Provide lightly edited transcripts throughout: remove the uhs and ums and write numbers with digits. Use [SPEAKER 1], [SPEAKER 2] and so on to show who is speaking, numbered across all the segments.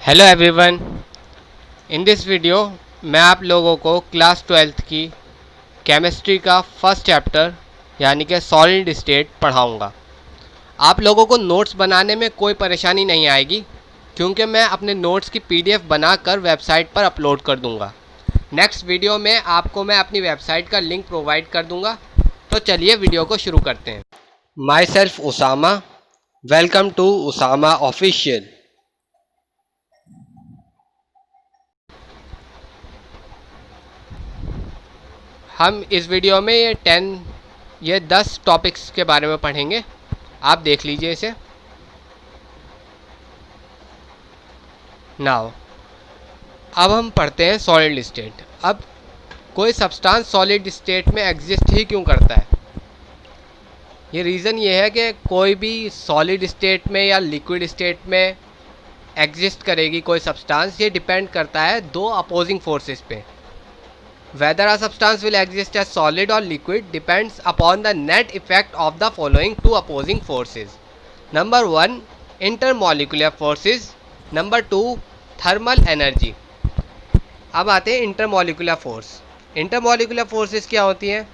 [SPEAKER 1] Hello everyone. In this video मैं आप लोगों को क्लास 12th की केमिस्ट्री का फर्स्ट चैप्टर यानी कि सॉलिड स्टेट पढ़ाऊंगा। आप लोगों को नोट्स बनाने में कोई परेशानी नहीं आएगी क्योंकि मैं अपने नोट्स की पीडीएफ बनाकर वेबसाइट पर अपलोड कर दूंगा। नेक्स्ट वीडियो में आपको मैं अपनी वेबसाइट का लिंक प्रोवाइड कर दूंगा। तो चलिए वीडियो को शुरू करते हैं। Myself Usama, welcome to Usama official. हम इस वीडियो में ये 10 टॉपिक्स के बारे में पढ़ेंगे। आप देख लीजिए इसे। नाउ अब हम पढ़ते हैं सॉलिड स्टेट। अब कोई सब्सटेंस सॉलिड स्टेट में एग्जिस्ट ही क्यों करता है? ये रीज़न ये है कि कोई भी सॉलिड स्टेट में या लिक्विड स्टेट में एग्जिस्ट करेगी कोई सब्सटेंस, ये डिपेंड करता है दो अपोजिंग फोर्सेस पे। Whether a substance will exist as solid or liquid depends upon the net effect of the following two opposing forces. Number 1, intermolecular forces. Number 2, thermal energy. अब आते हैं इंटरमोलिकुलर फोर्स। इंटरमोलिकुलर फोर्सेस क्या होती हैं?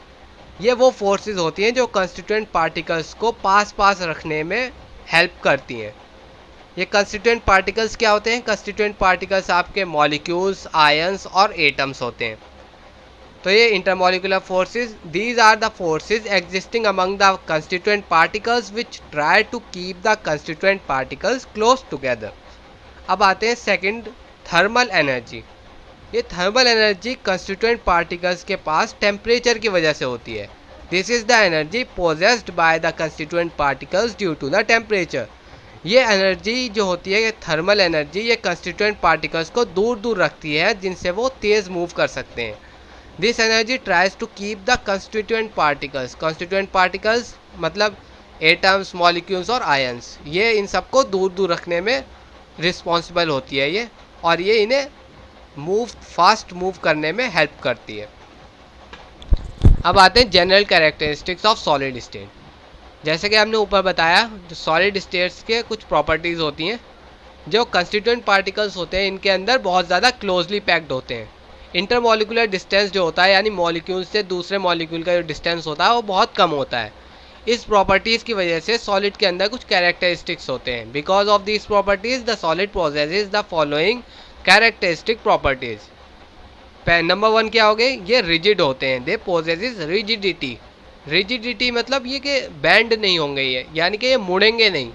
[SPEAKER 1] ये वो forces होती हैं जो कंस्टिट्यूएंट पार्टिकल्स को पास रखने में हेल्प करती हैं। ये कंस्टिट्यूएंट पार्टिकल्स क्या होते हैं? कंस्टिट्यूएंट पार्टिकल्स आपके मॉलिक्यूल्स, आयंस और एटम्स होते हैं। तो ये intermolecular forces, these are the forces existing among the constituent particles which try to keep the constituent particles close together. अब आते हैं सेकंड, थर्मल एनर्जी। ये थर्मल एनर्जी कंस्टिट्यूएंट पार्टिकल्स के पास टेम्परेचर की वजह से होती है। This is the energy possessed by the constituent particles due to the temperature. ये एनर्जी जो होती है, ये थर्मल एनर्जी, ये कंस्टिट्यूएंट पार्टिकल्स को दूर दूर रखती है जिनसे वो तेज़ मूव कर सकते हैं। This energy tries to keep the constituent particles मतलब एटम्स, मॉलिक्यूल्स और आयंस, ये इन सबको दूर दूर रखने में रिस्पॉन्सिबल होती है ये, और ये इन्हें फास्ट मूव करने में हेल्प करती है। अब आते हैं general characteristics of solid state. जैसे कि हमने ऊपर बताया, जो सॉलिड स्टेट्स के कुछ प्रॉपर्टीज़ होती हैं। जो कंस्टिट्यूएंट पार्टिकल्स होते हैं इनके अंदर बहुत ज़्यादा क्लोजली पैक्ड होते हैं। इंटरमोलिकुलर डिस्टेंस जो होता है, यानी मॉलिक्यूल से दूसरे मॉलिक्यूल का जो डिस्टेंस होता है वो बहुत कम होता है। इस प्रॉपर्टीज़ की वजह से सॉलिड के अंदर कुछ कैरेक्टरिस्टिक्स होते हैं। Because of this properties the solid possesses the following characteristic properties. Number 1 क्या हो गए? ये रिजिड होते हैं। दे पोजेसेस रिजिडिटी। रिजिडिटी मतलब ये कि बैंड नहीं होंगे ये, यानी कि ये मुड़ेंगे नहीं।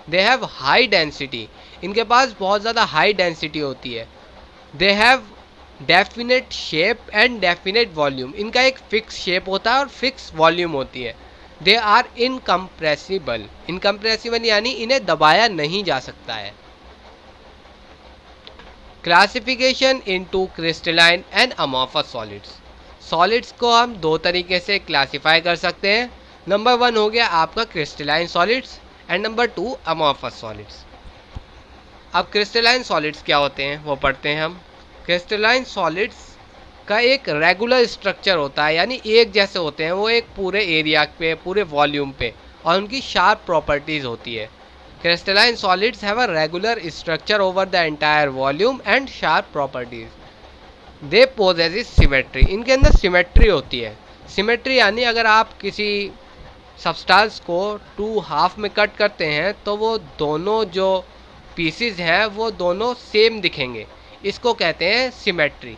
[SPEAKER 1] They have high density. इनके पास बहुत ज़्यादा हाई डेंसिटी होती है। They have definite shape and definite volume. इनका एक फिक्स शेप होता है और फिक्स वॉल्यूम होती है। They are incompressible. इनकम्प्रेसिबल यानी इन्हें दबाया नहीं जा सकता है। Classification into crystalline and amorphous solids. Solids को हम दो तरीके से क्लासीफाई कर सकते हैं। नंबर 1 हो गया आपका crystalline solids and number 2 amorphous solids. अब क्रिस्टलाइन सॉलिड्स क्या होते हैं वो पढ़ते हैं हम। क्रिस्टलाइन सॉलिड्स का एक रेगुलर स्ट्रक्चर होता है, यानी एक जैसे होते हैं वो एक पूरे एरिया पे, पूरे वॉल्यूम पे, और उनकी शार्प प्रॉपर्टीज़ होती है। Crystalline solids have a regular structure over the entire volume and sharp properties. They possess symmetry. इनके अंदर सिमेट्री होती है। सिमेट्री यानी अगर आप किसी सब्सटेंस को 2 हाफ में कट करते हैं तो वो दोनों जो पीसीज हैं वो दोनों सेम दिखेंगे। इसको कहते हैं symmetry.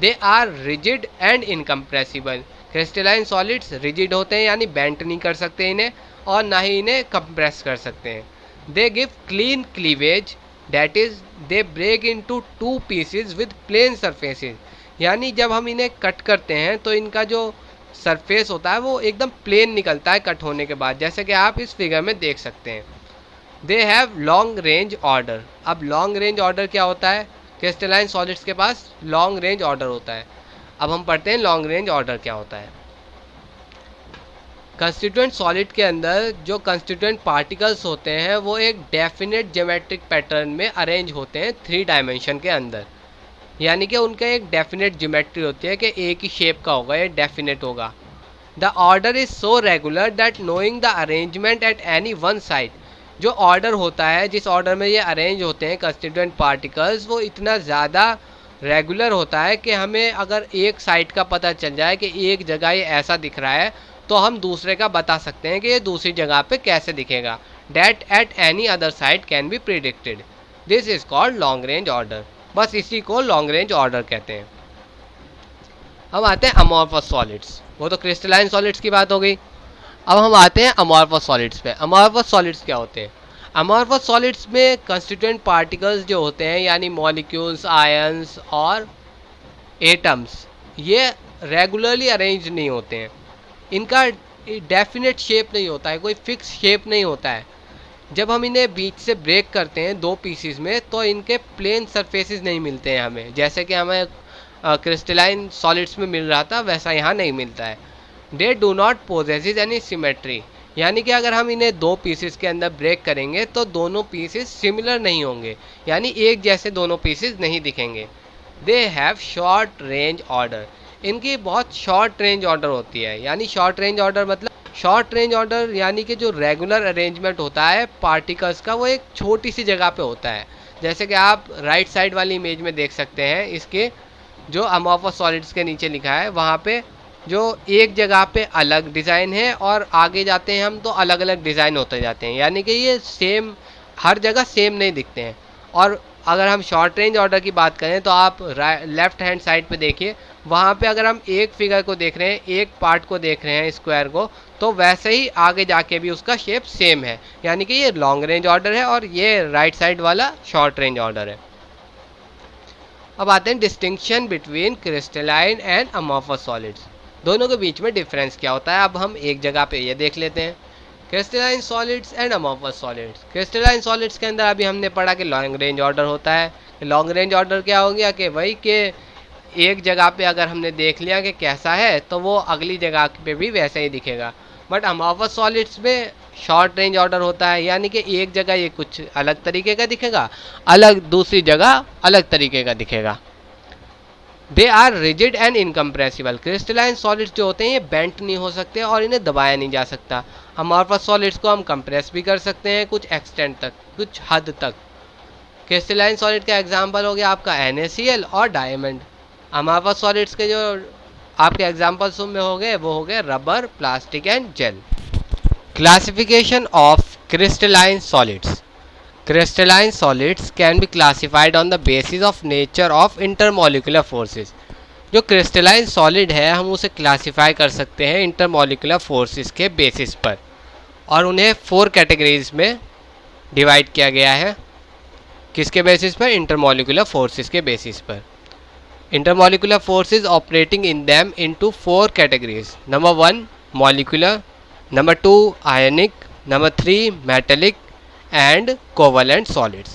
[SPEAKER 1] They are rigid and incompressible. Crystalline solids rigid होते हैं, यानी बेंट नहीं कर सकते इन्हें, और ना ही इन्हें कंप्रेस कर सकते हैं। They give clean cleavage, that is they break into 2 pieces with plane surfaces. यानी जब हम इन्हें कट करते हैं तो इनका जो सरफेस होता है वो एकदम प्लेन निकलता है कट होने के बाद, जैसे कि आप इस फिगर में देख सकते हैं। They have long range order. अब लॉन्ग रेंज ऑर्डर क्या होता है? क्रिस्टलाइन सॉलिड्स के पास लॉन्ग रेंज ऑर्डर होता है। अब हम पढ़ते हैं लॉन्ग रेंज ऑर्डर क्या होता है। कंस्टिट्यूएंट सॉलिड के अंदर जो कंस्टिट्यूएंट पार्टिकल्स होते हैं वो एक डेफिनेट ज्योमेट्रिक पैटर्न में अरेंज होते हैं 3 डायमेंशन के अंदर, यानी कि उनका एक डेफिनेट ज्योमेट्री होती है कि एक ही शेप का होगा, ये डेफिनेट होगा। The order is so regular that knowing the arrangement at any one side. जो ऑर्डर होता है, जिस ऑर्डर में ये अरेंज होते हैं कंस्टिट्यूएंट पार्टिकल्स, वो इतना ज़्यादा रेगुलर होता है कि हमें अगर एक साइड का पता चल जाए कि एक जगह ये ऐसा दिख रहा है, तो हम दूसरे का बता सकते हैं कि ये दूसरी जगह पे कैसे दिखेगा। That at any other side can be predicted, this is called long range order. बस इसी को लॉन्ग रेंज ऑर्डर कहते हैं। हम आते हैं अमॉर्फस सॉलिड्स, वो तो क्रिस्टलाइन सॉलिड्स की बात हो गई। अब हम आते हैं अमॉर्फस सॉलिड्स पे। अमॉर्फस सॉलिड्स क्या होते हैं? अमॉर्फस सॉलिड्स में कंस्टिट्यूएंट पार्टिकल्स जो होते हैं, यानी मॉलिक्यूल्स, आयंस और एटम्स, ये रेगुलरली अरेंज नहीं होते हैं। इनका डेफिनेट शेप नहीं होता है, कोई फिक्स शेप नहीं होता है। जब हम इन्हें बीच से ब्रेक करते हैं दो पीसीज में, तो इनके प्लेन सरफेसेस नहीं मिलते हैं हमें, जैसे कि हमें क्रिस्टलाइन सॉलिड्स में मिल रहा था, वैसा यहाँ नहीं मिलता है। They do not possesses any symmetry, यानी कि अगर हम इन्हें दो पीसेस के अंदर ब्रेक करेंगे तो दोनों पीसेस सिमिलर नहीं होंगे, यानी एक जैसे दोनों पीसेस नहीं दिखेंगे। They have short range order, इनकी बहुत शॉर्ट रेंज ऑर्डर होती है। यानी शॉर्ट रेंज ऑर्डर मतलब, शॉर्ट रेंज ऑर्डर यानी कि जो रेगुलर अरेंजमेंट होता है पार्टिकल्स का, वो एक छोटी सी जगह पे होता है। जैसे कि आप राइट साइड वाली इमेज में देख सकते हैं, इसके जो अमॉर्फस सॉलिड्स के नीचे लिखा है, वहाँ पे जो एक जगह पे अलग डिज़ाइन है और आगे जाते हैं हम तो अलग अलग डिज़ाइन होते जाते हैं, यानी कि ये सेम हर जगह सेम नहीं दिखते हैं। और अगर हम शॉर्ट रेंज ऑर्डर की बात करें तो आप लेफ्ट हैंड साइड पे देखिए, वहाँ पे अगर हम एक फिगर को देख रहे हैं, एक पार्ट को देख रहे हैं, स्क्वायर को, तो वैसे ही आगे जाके भी उसका शेप सेम है, यानी कि ये लॉन्ग रेंज ऑर्डर है और ये राइट साइड वाला शॉर्ट रेंज ऑर्डर है। अब आते हैं distinction between crystalline and amorphous solids, दोनों के बीच में डिफरेंस क्या होता है। अब हम एक जगह पे ये देख लेते हैं, crystalline solids and amorphous solids. Crystalline solids के अंदर अभी हमने पढ़ा कि लॉन्ग रेंज ऑर्डर होता है। लॉन्ग रेंज ऑर्डर क्या हो गया कि वही कि एक जगह पे अगर हमने देख लिया कि कैसा है, तो वो अगली जगह पे भी वैसा ही दिखेगा। बट अमॉर्फस सॉलिड्स में शॉर्ट रेंज ऑर्डर होता है, यानी कि एक जगह ये कुछ अलग तरीके का दिखेगा, अलग दूसरी जगह अलग तरीके का दिखेगा। They are rigid and incompressible, crystalline solids जो होते हैं ये बेंट नहीं हो सकते और इन्हें दबाया नहीं जा सकता। अमॉर्फस सॉलिड्स को हम कंप्रेस भी कर सकते हैं कुछ एक्सटेंट तक, कुछ हद तक। क्रिस्टलाइन सॉलिड का एग्जांपल हो गया आपका NaCl और डायमंड। अमॉर्फस सॉलिड्स के जो आपके एग्जांपल्स में हो गए वो हो गए rubber, plastic and gel. Classification of crystalline solids. Crystalline solids can be classified on the basis of nature of intermolecular forces। जो क्रिस्टलाइन सॉलिड है हम उसे क्लासीफाई कर सकते हैं इंटरमोलिकुलर फोर्सेस के बेसिस पर, और उन्हें 4 कैटेगरीज में डिवाइड किया गया है। किसके बेसिस पर? इंटरमोलिकुलर फोर्सेस के बेसिस पर। Intermolecular forces operating in them into 4 categories. Number 1 molecular, number 2 ionic, number 3 metallic and covalent solids.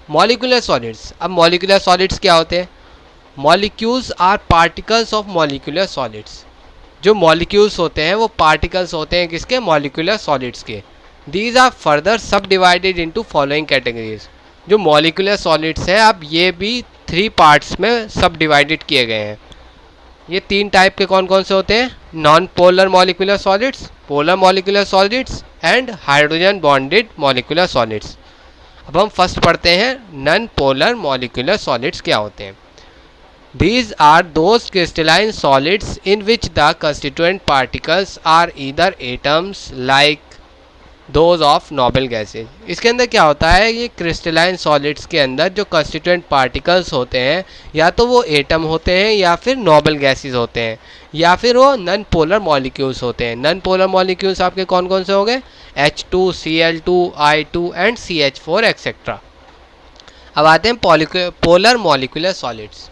[SPEAKER 1] Molecular solids. अब मॉलिकुलर सॉलिड्स क्या होते हैं? Molecules are particles of molecular solids. जो मॉलिक्यूल्स होते हैं वो पार्टिकल्स होते हैं किसके? मॉलिकुलर सॉलिड्स के। These are further subdivided into following categories. जो मॉलिकुलर सॉलिड्स हैं अब ये भी 3 पार्ट्स में सब डिवाइडेड किए गए हैं। ये 3 टाइप के कौन कौन से होते हैं? Non polar molecular solids, polar molecular solids and hydrogen bonded molecular solids. अब हम फर्स्ट पढ़ते हैं नॉन पोलर मॉलिकुलर सॉलिड्स क्या होते हैं। These are those crystalline solids in which the constituent particles are either atoms like those of noble gases। इसके अंदर क्या होता है? ये क्रिस्टलाइन सॉलिड्स के अंदर जो कंस्टिट्यूएंट पार्टिकल्स होते हैं या तो वो एटम होते हैं या फिर नोबल गैसेस होते हैं या फिर वो नॉन पोलर मॉलिक्यूल्स होते हैं। नॉन पोलर मॉलिक्यूल्स आपके कौन कौन से हो गए? H2, Cl2, I2 and CH4 etcetera. अब आते हैं polar molecular solids.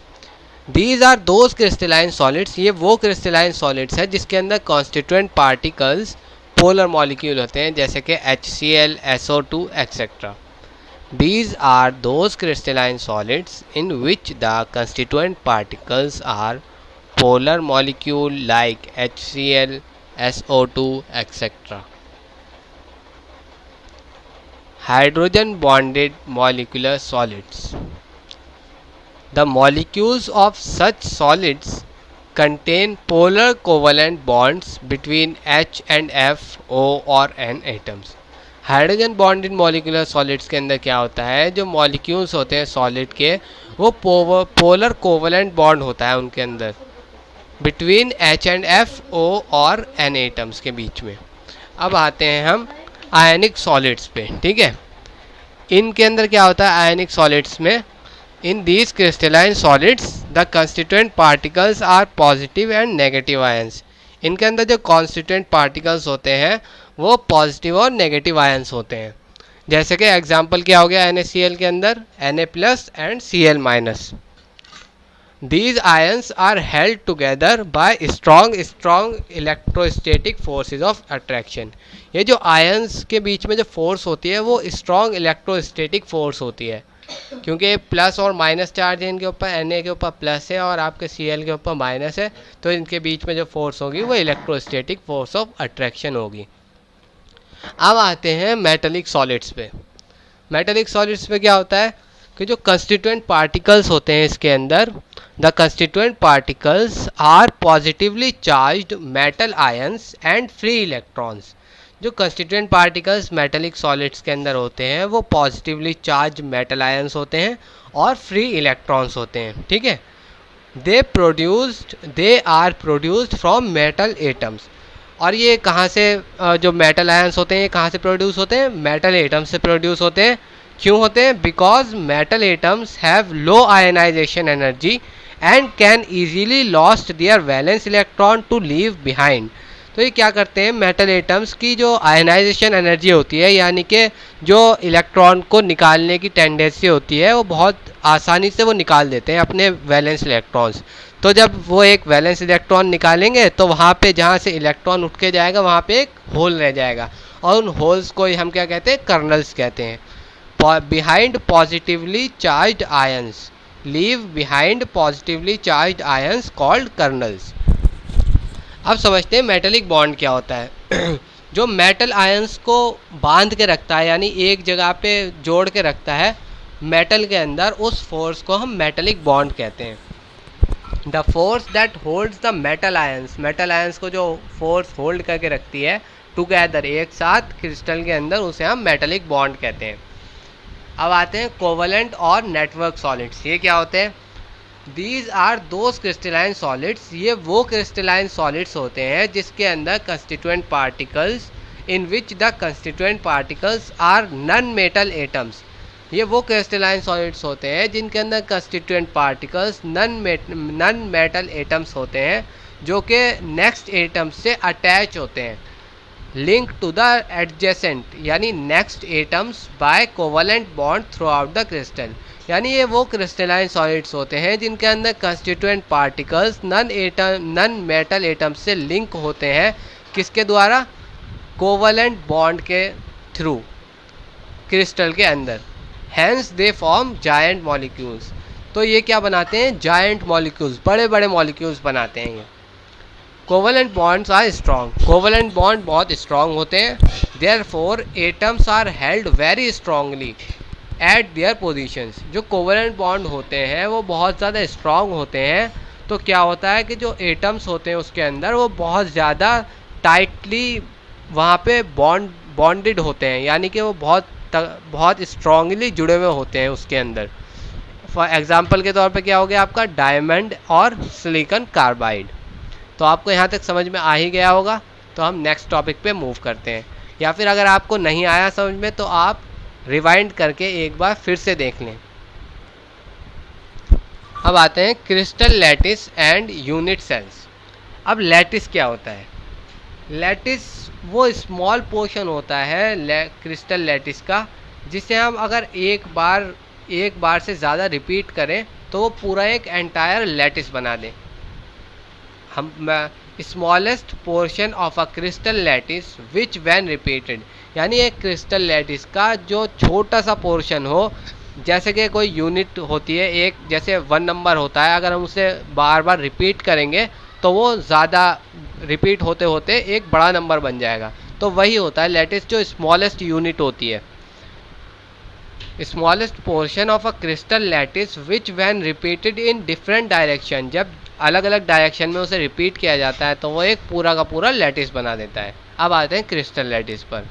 [SPEAKER 1] These are those crystalline solids, ये वो क्रिस्टलाइन सॉलिड्स है जिसके अंदर कॉन्स्टिट्यूएंट पार्टिकल्स पोलर मॉलिक्यूल होते हैं, जैसे कि HCl, SO2 etcetera. These are those crystalline solids in which the constituent particles are polar molecule like HCl, SO2 etc. Hydrogen bonded molecular solids। The molecules of such solids contain polar covalent bonds between H and F, O और N atoms। Hydrogen bonded molecular solids के अंदर क्या होता है, जो molecules होते हैं solid के वो पोलर कोवलेंट बॉन्ड होता है उनके अंदर between H and F O और N एटम्स के बीच में। अब आते हैं हम आयनिक सॉलिड्स पे, ठीक है। इनके अंदर क्या होता है आयनिक सॉलिड्स में, in these crystalline solids the constituent particles are positive and negative ions. इनके अंदर जो कॉन्स्टिट्यूएंट पार्टिकल्स होते हैं वो पॉजिटिव और नेगेटिव आयंस होते हैं। जैसे कि एग्जांपल क्या हो गया NaCl के अंदर Na+ and Cl-। These ions are held together by strong electrostatic forces of attraction। ये जो आयंस के बीच में जो फोर्स होती है वो स्ट्रॉन्ग इलेक्ट्रोस्टैटिक फोर्स होती है, क्योंकि प्लस और माइनस चार्ज है इनके ऊपर, Na के ऊपर प्लस है और आपके Cl के ऊपर माइनस है, तो इनके बीच में जो फोर्स होगी वो इलेक्ट्रोस्टैटिक फोर्स ऑफ अट्रैक्शन होगी। अब आते हैं मेटेलिक सॉलिड्स पे। मेटेलिक सॉलिड्स पे क्या होता है कि जो कंस्टिट्यूएंट पार्टिकल्स होते हैं इसके अंदर, the constituent particles are positively charged metal ions and free electrons. जो कंस्टिट्यूएंट पार्टिकल्स मेटेलिक सॉलिड्स के अंदर होते हैं वो पॉजिटिवली चार्ज मेटल आयंस होते हैं और फ्री इलेक्ट्रॉन्स होते हैं, ठीक है। They are produced from metal atoms. और ये कहाँ से जो मेटल आयंस होते हैं ये कहाँ से प्रोड्यूस होते हैं, मेटल एटम्स से प्रोड्यूस होते हैं। क्यों होते हैं, because metal atoms have low ionisation energy and can easily lost their valence electron to leave behind. तो ये क्या करते हैं, मेटल एटम्स की जो आयनाइजेशन एनर्जी होती है, यानी कि जो इलेक्ट्रॉन को निकालने की टेंडेंसी होती है, वो बहुत आसानी से वो निकाल देते हैं अपने वैलेंस इलेक्ट्रॉन्स। तो जब वो एक वैलेंस इलेक्ट्रॉन निकालेंगे तो वहाँ पे जहाँ से इलेक्ट्रॉन उठ के जाएगा वहाँ पे एक होल रह जाएगा, और उन होल्स को हम क्या कहते हैं, कर्नल्स कहते हैं। Behind positively charged ions, leave behind positively charged ions called colonel's. अब समझते हैं मेटेलिक बॉन्ड क्या होता है। जो मेटल आयंस को बांध के रखता है, यानी एक जगह पे जोड़ के रखता है मेटल के अंदर, उस फोर्स को हम मेटेलिक बॉन्ड कहते हैं। The force that holds the metal ions को जो फोर्स होल्ड करके रखती है टुगेदर, एक साथ क्रिस्टल के अंदर, उसे हम मेटेलिक बॉन्ड कहते हैं। अब आते हैं कोवलेंट और नेटवर्क सॉलिड्स। ये क्या होते हैं, these are those crystalline solids. ये वो क्रिस्टलाइन सॉलिड्स होते हैं जिसके अंदर constituent particles, in which the constituent particles are non metal atoms. ये वो क्रिस्टलाइन सॉलिड्स होते हैं जिनके अंदर constituent particles non metal atoms होते हैं, जो कि नेक्स्ट एटम से अटैच होते हैं, लिंक टू द एडजेसेंट यानी next atoms by covalent bond throughout the crystal. यानी ये वो क्रिस्टलाइन सॉलिड्स होते हैं जिनके अंदर constituent particles non metal atoms से लिंक होते हैं, किसके द्वारा, कोवलेंट बॉन्ड के थ्रू क्रिस्टल के अंदर। Hence they form giant molecules. तो ये क्या बनाते हैं, जायंट मॉलिक्यूल्स, बड़े बड़े मॉलिक्यूल्स बनाते हैं ये। Covalent bonds are strong, covalent bond बहुत स्ट्रॉन्ग होते हैं। Therefore atoms are held very strongly at their positions. जो कोवलेंट बॉन्ड होते हैं वो बहुत ज़्यादा स्ट्रॉन्ग होते हैं, तो क्या होता है कि जो एटम्स होते हैं उसके अंदर वो बहुत ज़्यादा टाइटली वहाँ पे बॉन्डेड होते हैं, यानी कि वो बहुत स्ट्रांगली जुड़े हुए होते हैं उसके अंदर। फॉर एग्जांपल के तौर पे क्या हो गया आपका, डायमंड और सिलिकॉन कार्बाइड। तो आपको यहाँ तक समझ में आ ही गया होगा, तो हम नेक्स्ट टॉपिक पे मूव करते हैं। या फिर अगर आपको नहीं आया समझ में तो आप रिवाइंड करके एक बार फिर से देख लें। अब आते हैं crystal lattice and unit cells. अब लैटिस क्या होता है, लैटिस वो स्मॉल पोर्शन होता है क्रिस्टल लैटिस का, जिसे हम अगर एक बार से ज़्यादा रिपीट करें तो वो पूरा एक एंटायर लैटिस बना दें। हम smallest portion of a crystal lattice which when repeated, यानी एक क्रिस्टल लैटिस का जो छोटा सा पोर्शन हो, जैसे कि कोई यूनिट होती है एक, जैसे 1 नंबर होता है, अगर हम उसे बार बार रिपीट करेंगे तो वो ज़्यादा रिपीट होते होते एक बड़ा नंबर बन जाएगा। तो वही होता है लैटिस, जो स्मॉलेस्ट यूनिट होती है। Smallest portion of a crystal lattice which when repeated in different direction, जब अलग अलग डायरेक्शन में उसे रिपीट किया जाता है तो वो एक पूरा का पूरा लैटिस बना देता है। अब आते हैं क्रिस्टल लैटिस पर।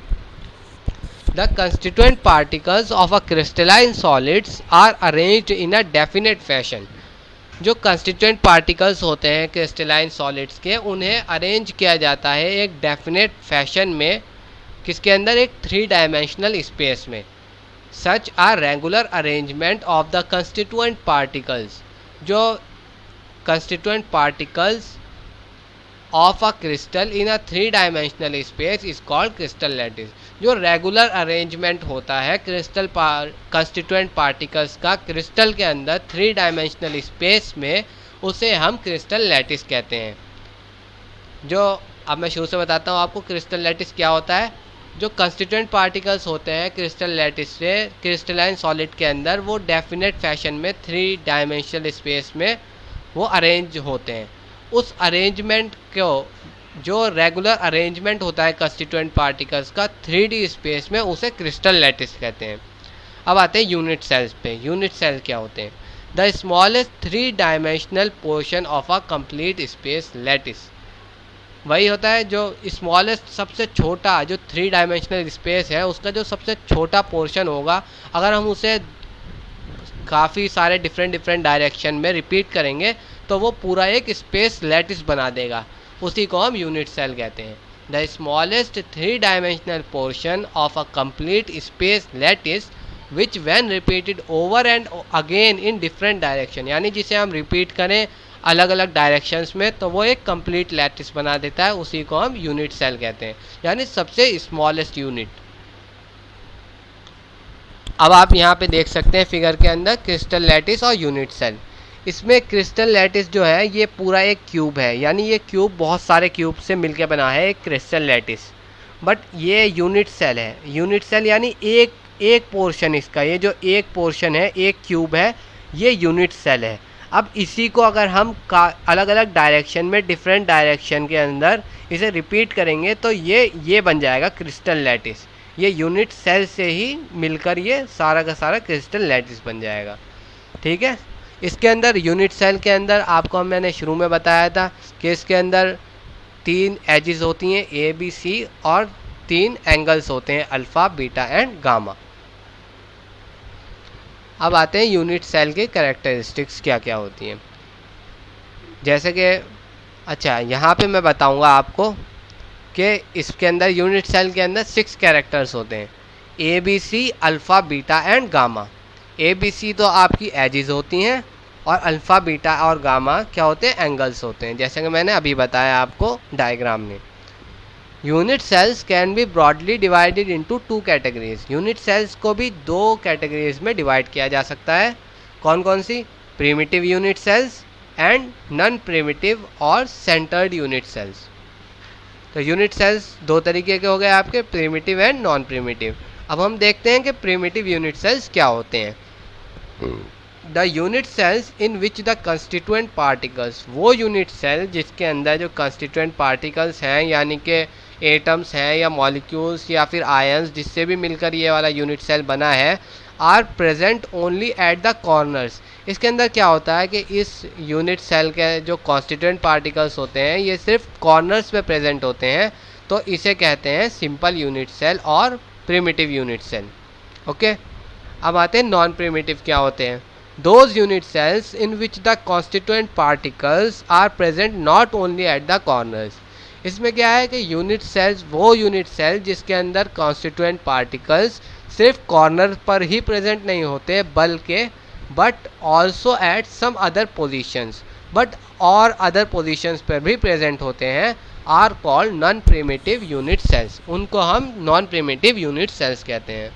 [SPEAKER 1] The constituent particles of a crystalline solids are arranged in a definite fashion. जो कंस्टिट्यूएंट पार्टिकल्स होते हैं क्रिस्टलाइन सॉलिड्स के, उन्हें अरेंज किया जाता है एक डेफिनेट फैशन में, किसके अंदर, एक 3 डायमेंशनल स्पेस में। Such a regular arrangement of the constituent particles, जो constituent particles of a crystal in a 3 dimensional space is called crystal lattice. जो रेगुलर अरेंजमेंट होता है क्रिस्टल कंस्टिट्यूएंट पार्टिकल्स का क्रिस्टल के अंदर 3 डायमेंशनल स्पेस में, उसे हम क्रिस्टल लैटिस कहते हैं। जो अब मैं शुरू से बताता हूँ आपको क्रिस्टल लैटिस क्या होता है। जो कंस्टिट्यूएंट पार्टिकल्स होते हैं क्रिस्टल लैटिस से क्रिस्टलाइन सॉलिड के अंदर, वो डेफिनेट फैशन में 3 डायमेंशनल स्पेस में वो अरेंज होते हैं। उस अरेंजमेंट को, जो रेगुलर अरेंजमेंट होता है कंस्टिट्यूएंट पार्टिकल्स का 3D स्पेस में, उसे क्रिस्टल लैटिस कहते हैं। अब आते हैं यूनिट सेल्स पे। यूनिट सेल क्या होते हैं? The smallest 3 dimensional portion of a complete space lattice. वही होता है जो स्मॉलेस्ट, सबसे छोटा, जो 3 डायमेंशनल स्पेस है उसका जो सबसे छोटा पोर्शन होगा, अगर हम उसे काफ़ी सारे डिफरेंट डायरेक्शन में रिपीट करेंगे तो वो पूरा एक स्पेस लैटिस बना देगा। उसी को हम यूनिट सेल कहते हैं। The smallest 3 dimensional portion of a complete space lattice which when repeated over and again in different direction, यानी जिसे हम रिपीट करें अलग अलग डायरेक्शंस में तो वो एक कंप्लीट लैटिस बना देता है। उसी को हम यूनिट सेल कहते हैं, यानी सबसे स्मॉलेस्ट यूनिट। अब आप यहाँ पे देख सकते हैं फिगर के अंदर क्रिस्टल लैटिस और यूनिट सेल। इसमें क्रिस्टल लैटिस जो है ये पूरा एक क्यूब है, यानी ये क्यूब बहुत सारे क्यूब से मिलकर बना है एक क्रिस्टल लैटिस। बट ये यूनिट सेल है। यूनिट सेल यानी एक पोर्शन इसका, ये जो एक पोर्शन है, एक क्यूब है, ये यूनिट सेल है। अब इसी को अगर हम अलग अलग डायरेक्शन में, डिफरेंट डायरेक्शन के अंदर इसे रिपीट करेंगे तो ये बन जाएगा क्रिस्टल लैटिस। ये यूनिट सेल से ही मिलकर ये सारा का सारा क्रिस्टल लैटिस बन जाएगा। ठीक है। इसके अंदर, यूनिट सेल के अंदर, आपको मैंने शुरू में बताया था कि इसके अंदर 3 एजेस होती हैं, ए बी सी, और 3 एंगल्स होते हैं, अल्फ़ा, बीटा एंड गामा। अब आते हैं यूनिट सेल के कैरेक्टरिस्टिक्स क्या क्या होती हैं। जैसे कि, अच्छा, यहाँ पे मैं बताऊँगा आपको कि इसके अंदर, यूनिट सेल के अंदर 6 कैरेक्टर्स होते हैं, A B C, alpha, beta and gamma. A B C तो आपकी एजेस होती हैं, और अल्फ़ा, बीटा और गामा क्या होते हैं? एंगल्स होते हैं, जैसे कि मैंने अभी बताया आपको डायग्राम में। Unit cells can be broadly divided into 2 categories. Unit cells को भी 2 कैटेगरीज में डिवाइड किया जा सकता है। कौन कौन सी? Primitive unit cells and non primitive और सेंटर्ड यूनिट सेल्स। तो यूनिट सेल्स 2 तरीके के हो गए आपके, प्रिमिटिव एंड नॉन प्रिमिटिव। अब हम देखते हैं कि प्रिमिटिव यूनिट सेल्स क्या होते हैं। The unit cells in which the constituent particles, वो यूनिट सेल जिसके अंदर जो कंस्टिट्यूएंट पार्टिकल्स हैं, यानी कि एटम्स हैं या मॉलिक्यूल्स या फिर आयंस, जिससे भी मिलकर ये वाला यूनिट सेल बना है, are present only at the corners. इसके अंदर क्या होता है कि इस यूनिट सेल के जो कॉन्स्टिट्यूएंट पार्टिकल्स होते हैं ये सिर्फ कॉर्नर्स पे प्रेजेंट होते हैं, तो इसे कहते हैं सिंपल यूनिट सेल और प्रिमिटिव यूनिट सेल। ओके। अब आते हैं नॉन प्रिमिटिव क्या होते हैं। Those unit cells in which the constituent particles are present not only at the corners. इसमें क्या है कि यूनिट सेल्स, वो यूनिट सेल जिसके अंदर कॉन्स्टिट्यूएंट पार्टिकल्स सिर्फ कॉर्नर पर ही प्रेजेंट नहीं होते, बल्कि but also at some other positions, but और अदर पोजिशंस पर भी प्रेजेंट होते हैं, are called non primitive unit cells. उनको हम नॉन प्रिमिटिव यूनिट सेल्स कहते हैं।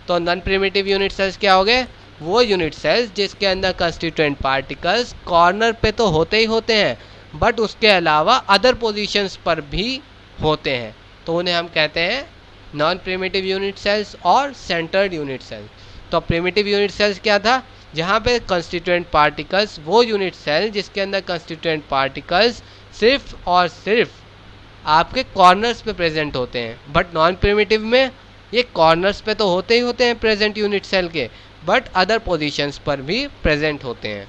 [SPEAKER 1] तो नॉन प्रिमिटिव यूनिट सेल्स क्या हो गए? वो यूनिट सेल्स जिसके अंदर कंस्टिट्यूएंट पार्टिकल्स कॉर्नर पे तो होते ही होते हैं, बट उसके अलावा अदर पोजीशंस पर भी होते हैं, तो उन्हें हम कहते हैं नॉन प्रिमिटिव यूनिट सेल्स और सेंटर्ड यूनिट सेल्स। तो प्रिमिटिव यूनिट सेल्स क्या था? जहाँ पे कंस्टिट्यूएंट पार्टिकल्स, वो यूनिट सेल जिसके अंदर कंस्टिट्यूएंट पार्टिकल्स सिर्फ और सिर्फ आपके कॉर्नर्स पे प्रेजेंट होते हैं। बट नॉन प्रिमिटिव में ये कॉर्नर्स पे तो होते ही होते हैं प्रेजेंट यूनिट सेल के, बट अदर पोजीशंस पर भी प्रेजेंट होते हैं।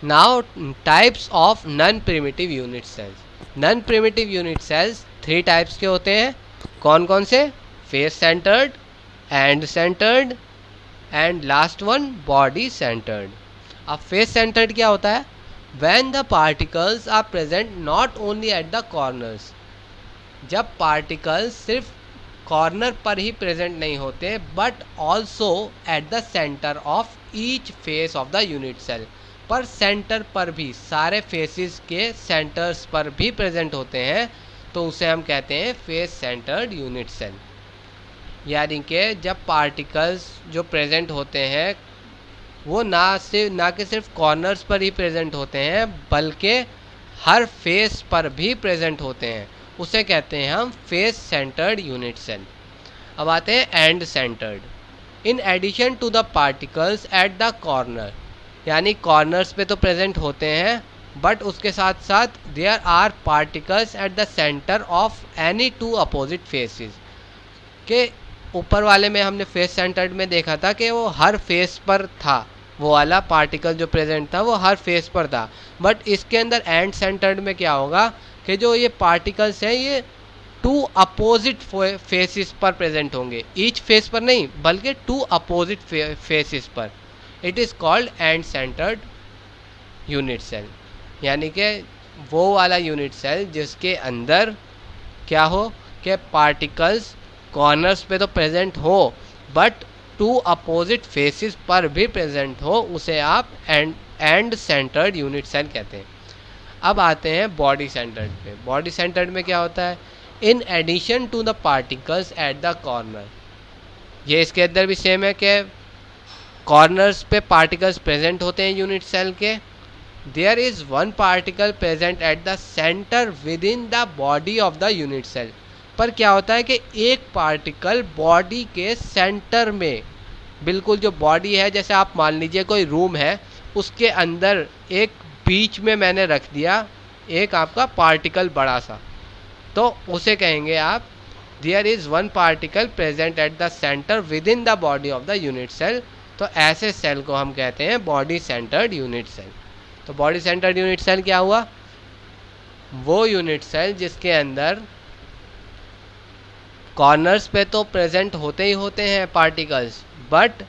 [SPEAKER 1] Now types of non primitive unit cells. Non primitive unit cells 3 types के होते हैं। कौन कौन से? Face centred, end centred and last one body centred. अब फेस सेंटर्ड क्या होता है? When the particles are present not only at the corners, जब पार्टिकल्स सिर्फ कॉर्नर पर ही प्रेजेंट नहीं होते but also at the centre of each face of the unit cell, पर सेंटर पर भी, सारे फेसेस के सेंटर्स पर भी प्रेजेंट होते हैं, तो उसे हम कहते हैं फेस सेंटर्ड यूनिट सेल। यानी कि जब पार्टिकल्स जो प्रेजेंट होते हैं वो ना कि सिर्फ कॉर्नर्स पर ही प्रेजेंट होते हैं बल्कि हर फेस पर भी प्रेजेंट होते हैं, उसे कहते हैं हम फेस सेंटर्ड यूनिट सेल। अब आते हैं end centred. In addition to the particles at the corner, यानी कॉर्नर्स पे तो प्रेजेंट होते हैं बट उसके साथ साथ there are particles at the centre of any two opposite faces. के ऊपर वाले में हमने फेस सेंटर्ड में देखा था कि वो हर फेस पर था, वो वाला पार्टिकल जो प्रेजेंट था वो हर फेस पर था, बट इसके अंदर एंड सेंटर्ड में क्या होगा कि जो ये पार्टिकल्स हैं ये टू अपोजिट फेसेस पर प्रेजेंट होंगे, ईच फेस पर नहीं बल्कि टू अपोजिट फेसेस पर। It is called end centred unit cell. यानी कि वो वाला यूनिट सेल जिसके अंदर क्या हो कि पार्टिकल्स कॉर्नर्स पे तो प्रेजेंट हो बट टू अपोजिट फेसेस पर भी प्रेजेंट हो, उसे आप एंड सेंटर्ड यूनिट सेल कहते हैं। अब आते हैं बॉडी सेंटर्ड पे। बॉडी सेंटर्ड में क्या होता है? In addition to the particles at the corner, ये इसके अंदर भी सेम है कि कॉर्नर्स पे पार्टिकल्स प्रेजेंट होते हैं यूनिट सेल के। There is one particle present at the centre within the body of the unit cell, पर क्या होता है कि एक पार्टिकल बॉडी के सेंटर में, बिल्कुल जो बॉडी है, जैसे आप मान लीजिए कोई रूम है उसके अंदर एक बीच में मैंने रख दिया एक आपका पार्टिकल बड़ा सा, तो उसे कहेंगे आप there is one particle present at the centre within the body of the unit cell, तो ऐसे सेल को हम कहते हैं बॉडी सेंटर्ड यूनिट सेल। तो बॉडी सेंटर्ड यूनिट सेल क्या हुआ? वो यूनिट सेल जिसके अंदर कॉर्नर्स पे तो प्रेजेंट होते ही होते हैं पार्टिकल्स बट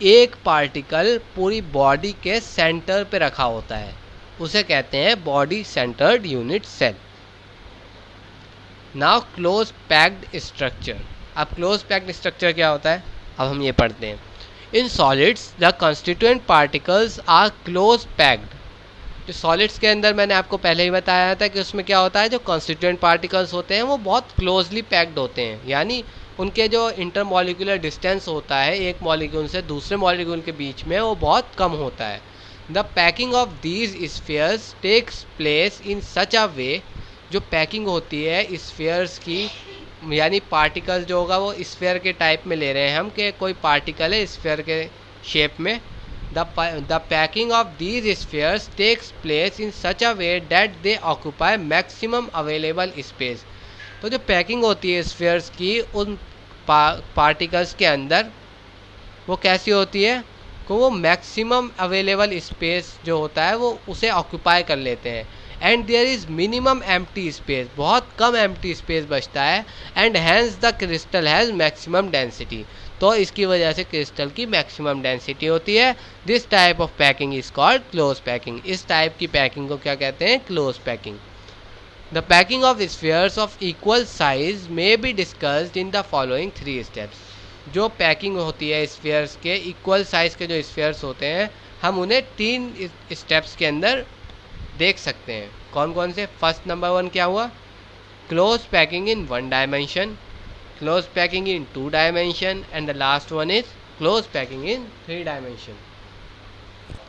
[SPEAKER 1] एक पार्टिकल पूरी बॉडी के सेंटर पे रखा होता है, उसे कहते हैं body centred unit cell. Now close packed structure. अब क्लोज पैक्ड स्ट्रक्चर क्या होता है? अब हम ये पढ़ते हैं। In solids the constituent particles are close packed. जो सॉलिड्स के अंदर मैंने आपको पहले ही बताया था कि उसमें क्या होता है, जो कॉन्स्टिट्यूएंट पार्टिकल्स होते हैं वो बहुत क्लोजली पैक्ड होते हैं, यानी उनके जो इंटरमॉलिक्यूलर डिस्टेंस होता है एक मॉलिक्यूल से दूसरे मॉलिक्यूल के बीच में वो बहुत कम होता है। The packing of these spheres takes place in such a way, जो पैकिंग होती है स्फीयर्स की, यानी पार्टिकल जो होगा वो स्फीयर के टाइप में ले रहे हैं हम कि कोई पार्टिकल है स्फीयर के शेप में। The packing of these spheres takes place in such a way that they occupy maximum available space। तो जो पैकिंग होती है स्फीयर्स की उन पार्टिकल्स के अंदर वो कैसी होती है कि वो मैक्सिमम अवेलेबल स्पेस जो होता है वो उसे ऑक्यूपाई कर लेते हैं। And there is minimum empty space, बहुत कम एम्प्टी स्पेस बचता है। And hence the crystal has maximum density, तो इसकी वजह से क्रिस्टल की मैक्सिमम डेंसिटी होती है। This type of packing is called close packing. इस टाइप की पैकिंग को क्या कहते हैं? Close packing. The packing of spheres of equal size may be discussed in the following 3 steps. जो पैकिंग होती है स्फीयर्स के, इक्वल साइज के जो स्फीयर्स होते हैं हम उन्हें 3 स्टेप्स के अंदर देख सकते हैं। कौन कौन से? फर्स्ट नंबर 1 क्या हुआ? Close packing in 1 dimension, close packing in 2 dimension and the last one is close packing in 3 dimension।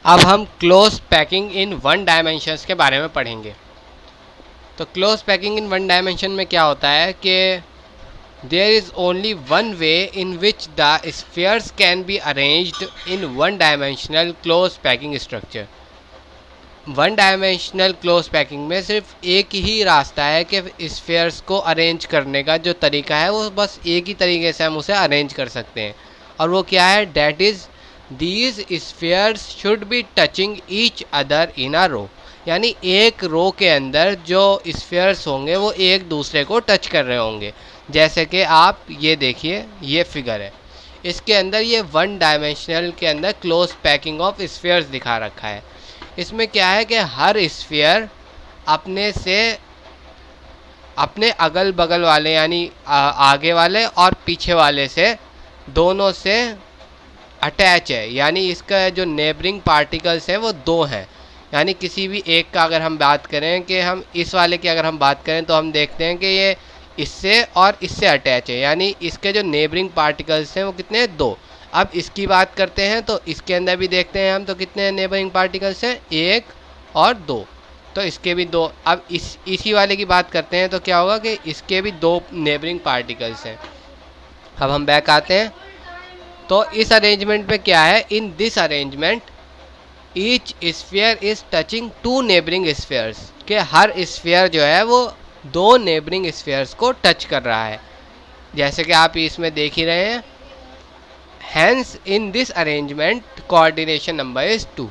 [SPEAKER 1] अब हम close packing in 1 dimensions के बारे में पढ़ेंगे। तो close packing in 1 dimension में क्या होता है कि there is only one way in which the spheres can be arranged in 1 dimensional close packing structure। 1 dimensional close packing में सिर्फ एक ही रास्ता है कि स्फीयर्स को अरेंज करने का जो तरीका है वो बस एक ही तरीके से हम उसे अरेंज कर सकते हैं, और वो क्या है? That is these spheres should be touching each other in a row, यानी एक रो के अंदर जो स्फीयर्स होंगे वो एक दूसरे को टच कर रहे होंगे जैसे कि आप ये देखिए, ये फिगर है, इसके अंदर ये वन डायमेंशनल के अंदर क्लोज पैकिंग ऑफ स्फीयर्स दिखा रखा है। इसमें क्या है कि हर स्फीयर अपने से अपने अगल बगल वाले यानी आगे वाले और पीछे वाले से दोनों से अटैच है, यानी इसका जो नेबरिंग पार्टिकल्स हैं वो दो हैं। यानी किसी भी एक का अगर हम बात करें कि हम इस वाले की अगर हम बात करें तो हम देखते हैं कि ये इससे और इससे अटैच है, यानी इसके जो नेबरिंग पार्टिकल्स हैं वो कितने हैं, दो। अब इसकी बात करते हैं तो इसके अंदर भी देखते हैं हम तो कितने नेबरिंग पार्टिकल्स हैं, एक और दो, तो इसके भी दो। अब इसी वाले की बात करते हैं तो क्या होगा कि इसके भी दो नेबरिंग पार्टिकल्स हैं। अब हम बैक आते हैं तो इस अरेंजमेंट में क्या है, in this arrangement each sphere is touching to neighbouring spheres, के हर स्फीयर जो है वो दो नेबरिंग स्फीयर्स को टच कर रहा है, जैसे कि आप इसमें देख ही रहे हैं। Hence in this arrangement coordination number is 2,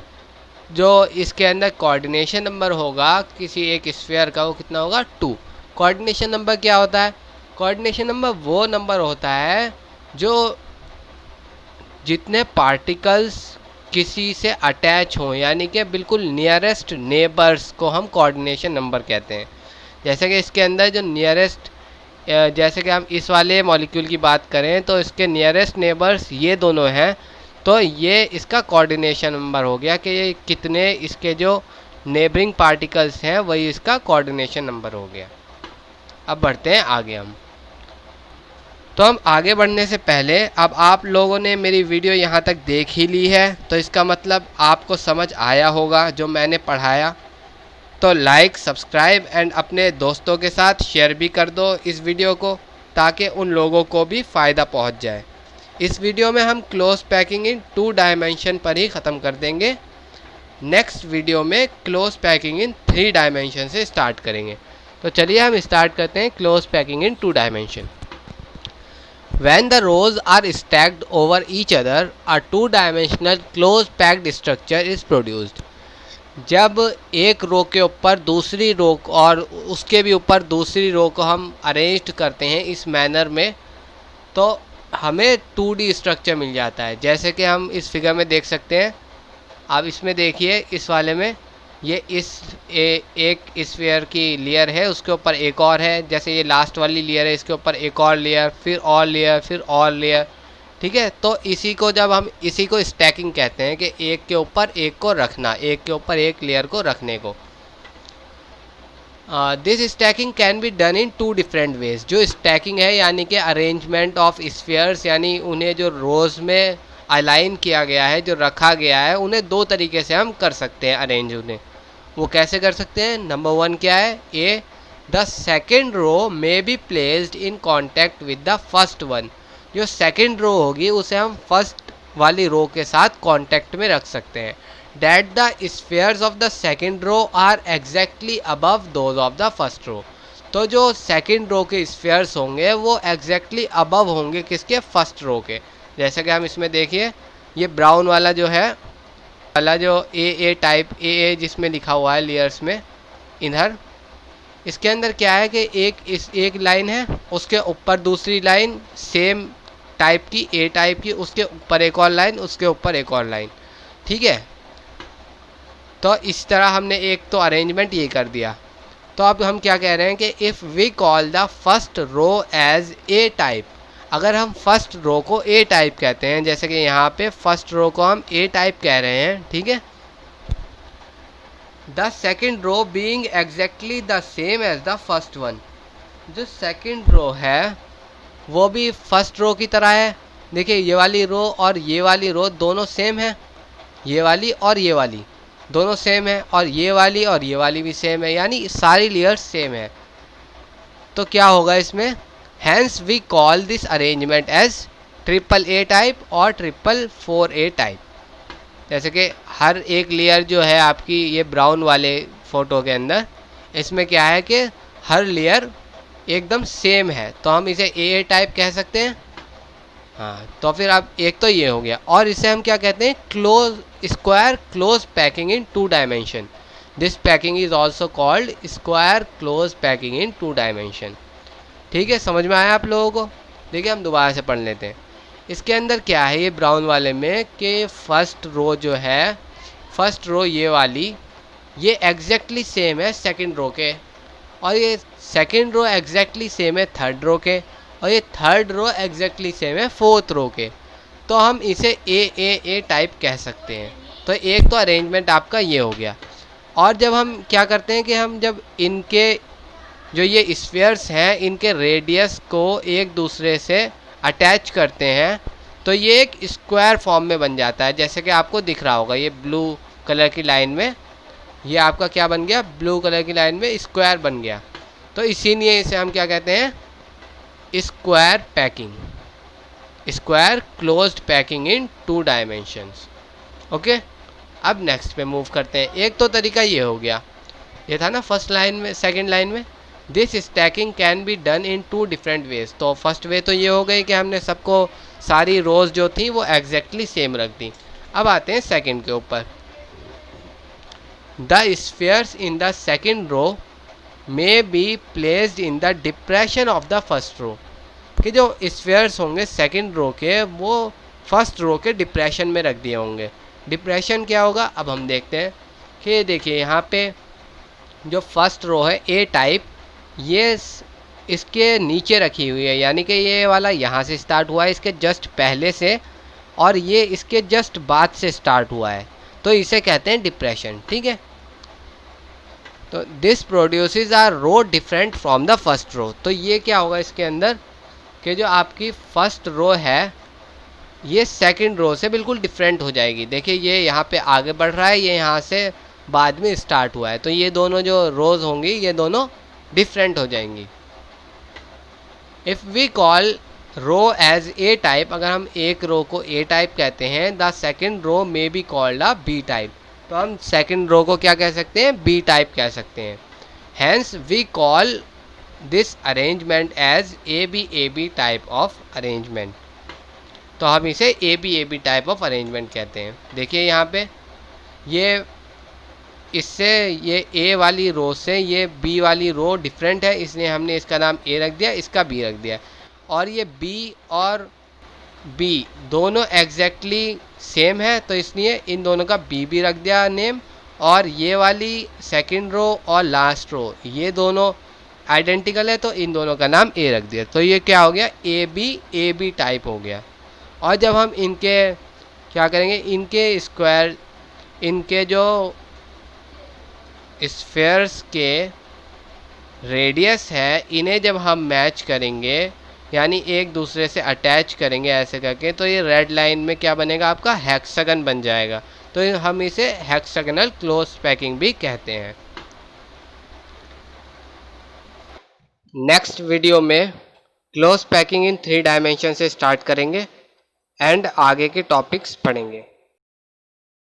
[SPEAKER 1] जो इसके अंदर कोऑर्डिनेशन नंबर होगा किसी एक स्फीयर का वो कितना होगा, 2। कोऑर्डिनेशन नंबर क्या होता है, कोऑर्डिनेशन नंबर वो नंबर होता है जो जितने पार्टिकल्स किसी से अटैच हों, यानी कि बिल्कुल नियरेस्ट नेबर्स को हम कोऑर्डिनेशन नंबर कहते हैं। जैसे कि इसके अंदर जो नियरेस्ट, जैसे कि हम इस वाले मॉलिक्यूल की बात करें तो इसके नियरेस्ट नेबर्स ये दोनों हैं, तो ये इसका कोऑर्डिनेशन नंबर हो गया कि ये कितने इसके जो नेबरिंग पार्टिकल्स हैं वही इसका कोऑर्डिनेशन नंबर हो गया। अब बढ़ते हैं आगे हम। तो हम आगे बढ़ने से पहले, अब आप लोगों ने मेरी वीडियो यहाँ तक देख ही ली है तो इसका मतलब आपको समझ आया होगा जो मैंने पढ़ाया। तो लाइक, सब्सक्राइब एंड अपने दोस्तों के साथ शेयर भी कर दो इस वीडियो को, ताकि उन लोगों को भी फ़ायदा पहुँच जाए। इस वीडियो में हम क्लोज पैकिंग इन 2 डायमेंशन पर ही ख़त्म कर देंगे। नेक्स्ट वीडियो में क्लोज पैकिंग इन 3 डायमेंशन से स्टार्ट करेंगे। तो चलिए हम स्टार्ट करते हैं close packing in 2 dimension. When the rows are stacked over each other, a two-dimensional close-packed structure is produced. जब एक रो के ऊपर दूसरी रो और उसके भी ऊपर दूसरी रो को हम अरेंज करते हैं इस मैनर में, तो हमें 2D स्ट्रक्चर मिल जाता है, जैसे कि हम इस फिगर में देख सकते हैं। अब इसमें देखिए, इस वाले में ये एक स्फीयर की लेयर है, उसके ऊपर एक और है, जैसे ये लास्ट वाली लेयर है इसके ऊपर एक और लेयर, फिर और लेयर, फिर और लेयर, ठीक है। तो इसी को जब हम इसी को स्टैकिंग कहते हैं कि एक के ऊपर एक को रखना, एक के ऊपर एक लेयर को रखने को। This stacking can be done in 2 different ways. जो स्टैकिंग है यानी कि अरेंजमेंट ऑफ स्फीयर्स, यानी उन्हें जो रोज़ में अलाइन किया गया है, जो रखा गया है, उन्हें 2 तरीके से हम कर सकते हैं अरेंज उन्हें। वो कैसे कर सकते हैं, नंबर 1 क्या है, a the second row may be placed in contact with the first one. जो सेकेंड रो होगी उसे हम फर्स्ट वाली रो के साथ कॉन्टैक्ट में रख सकते हैं। That the spheres of the second row are exactly above those of the first row. तो जो सेकेंड रो के स्फीयर्स होंगे वो एग्जैक्टली अबव होंगे किसके, फर्स्ट रो के। जैसे कि हम इसमें देखिए, ये ब्राउन वाला जो है वाला जो ए टाइप ए जिसमें लिखा हुआ है लेयर्स में इधर, इसके अंदर क्या है कि एक लाइन है, उसके ऊपर दूसरी लाइन सेम टाइप की ए टाइप की, उसके ऊपर एक और लाइन, उसके ऊपर एक और लाइन, ठीक है। तो इस तरह हमने एक तो अरेंजमेंट ये कर दिया। तो अब हम क्या कह रहे हैं कि if we call the first row as A type, अगर हम फर्स्ट रो को ए टाइप कहते हैं, जैसे कि यहाँ पे फर्स्ट रो को हम ए टाइप कह रहे हैं, ठीक है। The second row being exactly the same as the first one, जो सेकेंड रो है वो भी फर्स्ट रो की तरह है। देखिए, ये वाली रो और ये वाली रो दोनों सेम है, ये वाली और ये वाली दोनों सेम है, और ये वाली भी सेम है, यानी सारी लेयर्स सेम है। तो क्या होगा इसमें, hence we call this arrangement as triple A type और ट्रिपल 4A टाइप। जैसे कि हर एक लेयर जो है आपकी ये ब्राउन वाले फ़ोटो के अंदर, इसमें क्या है कि हर लेयर एकदम सेम है, तो हम इसे ए टाइप कह सकते हैं। हाँ, तो फिर अब एक तो ये हो गया, और इसे हम क्या कहते हैं, square close packing in 2 dimension. This packing is also called square close packing in 2 dimension. ठीक है, समझ में आया आप लोगों को? देखिए हम दोबारा से पढ़ लेते हैं। इसके अंदर क्या है ये ब्राउन वाले में कि फर्स्ट रो जो है, फर्स्ट रो ये वाली, ये एग्जैक्टली सेम है सेकंड रो के, और ये सेकंड रो एग्जैक्टली सेम है थर्ड रो के, और ये थर्ड रो एग्जैक्टली सेम है फोर्थ रो के। तो हम इसे ए टाइप कह सकते हैं। तो एक तो अरेंजमेंट आपका ये हो गया। और जब हम क्या करते हैं कि हम जब इनके जो ये स्फीयर्स हैं इनके रेडियस को एक दूसरे से अटैच करते हैं तो ये एक स्क्वायर फॉर्म में बन जाता है। जैसे कि आपको दिख रहा होगा ये ब्लू कलर की लाइन में, ये आपका क्या बन गया, ब्लू कलर की लाइन में स्क्वायर बन गया। तो इसीलिए इसे हम क्या कहते हैं, square packing, square closed packing in 2 dimensions. Okay, अब नेक्स्ट पे मूव करते हैं। एक तो तरीका ये हो गया, ये था ना फर्स्ट लाइन में, सेकंड लाइन में this stacking can be done in 2 different ways. तो फर्स्ट वे तो ये हो गई कि हमने सबको सारी रोज जो थी वो एग्जैक्टली सेम रख दी। अब आते हैं सेकंड के ऊपर। The spheres in the second row may be placed in the depression of the first row, कि जो स्फीयर्स होंगे सेकंड रो के वो फर्स्ट रो के डिप्रेशन में रख दिए होंगे। डिप्रेशन क्या होगा अब हम देखते हैं कि देखिए यहाँ पे जो फर्स्ट रो है ए टाइप, ये इसके नीचे रखी हुई है, यानी कि ये वाला यहाँ से स्टार्ट हुआ है इसके जस्ट पहले से, और ये इसके जस्ट बाद से स्टार्ट हुआ है, तो इसे कहते हैं डिप्रेशन। ठीक है, तो this produces are row different from the first row. तो ये क्या होगा इसके अंदर कि जो आपकी फर्स्ट रो है ये सेकंड रो से बिल्कुल डिफरेंट हो जाएगी। देखिए ये यहाँ पे आगे बढ़ रहा है, ये यहाँ से बाद में स्टार्ट हुआ है, तो ये दोनों जो रोज होंगी ये दोनों डिफरेंट हो जाएंगी। If we call row as A type, अगर हम एक रो को ए टाइप कहते हैं, the second row may be called a B type. तो हम सेकंड रो को क्या कह सकते हैं, बी टाइप कह सकते हैं। Hence we call this arrangement as A B type of arrangement. तो हम इसे A B type of arrangement कहते हैं। देखिए यहाँ पे ये इससे ये ए वाली रो से ये बी वाली रो डिफरेंट है, इसलिए हमने इसका नाम ए रख दिया, इसका बी रख दिया। और ये बी और बी दोनों एग्जैक्टली सेम है, तो इसलिए इन दोनों का बी भी रख दिया नेम। और ये वाली सेकंड रो और लास्ट रो ये दोनों आइडेंटिकल है, तो इन दोनों का नाम ए रख दिया। तो ये क्या हो गया, ए बी टाइप हो गया। और जब हम इनके क्या करेंगे, इनके स्क्वायर, इनके जो स्फीयर्स के रेडियस है इन्हें जब हम मैच करेंगे, यानी एक दूसरे से अटैच करेंगे ऐसे करके, तो ये रेड लाइन में क्या बनेगा, आपका हेक्सागन बन जाएगा। तो हम इसे हेक्सागनल क्लोज पैकिंग भी कहते हैं। नेक्स्ट वीडियो में क्लोज पैकिंग इन 3 डायमेंशन से स्टार्ट करेंगे एंड आगे के टॉपिक्स पढ़ेंगे।